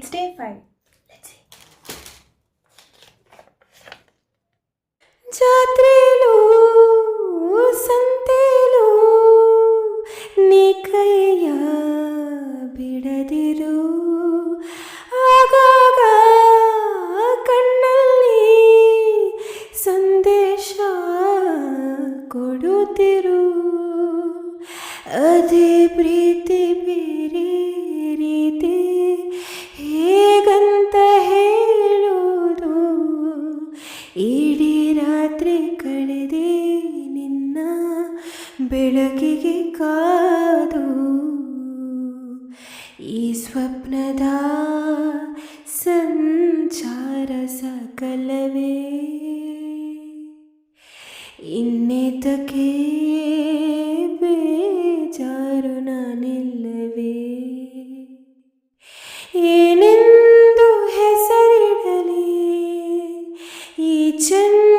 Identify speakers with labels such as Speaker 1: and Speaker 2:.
Speaker 1: It's day 5. Let's see. ಜಾತ್ರೆಲು ಸಂತೆಲು ನೀ ಕೈಯ ಬಿಡದಿರು, ಆಗಾಗ ಕಣ್ಣಲ್ಲಿ ಸಂದೇಶ ಕೊಡುತ್ತಿರು. ಅದೇ ಪ್ರೀತಿ ಬೇರೆ ರೀತಿ ಹೇಗಂತ ಹೇಳುವುದು, ಇಡೀ ರಾತ್ರಿ ಕಳೆದೆ ನಿನ್ನ ಬೆಳಕಿಗೆ ಕಾದು. ಈ ಸ್ವಪ್ನದ ಸಂಚಾರ ಸಕಲವೇ ಇನ್ನೇತಕ್ಕೆ ಬೇಜಾರು ನಾನಿಲ್ಲವೇ, ಏನೆಂದು ಹೆಸರಿಡಲಿ ಈ ಚೆನ್ನ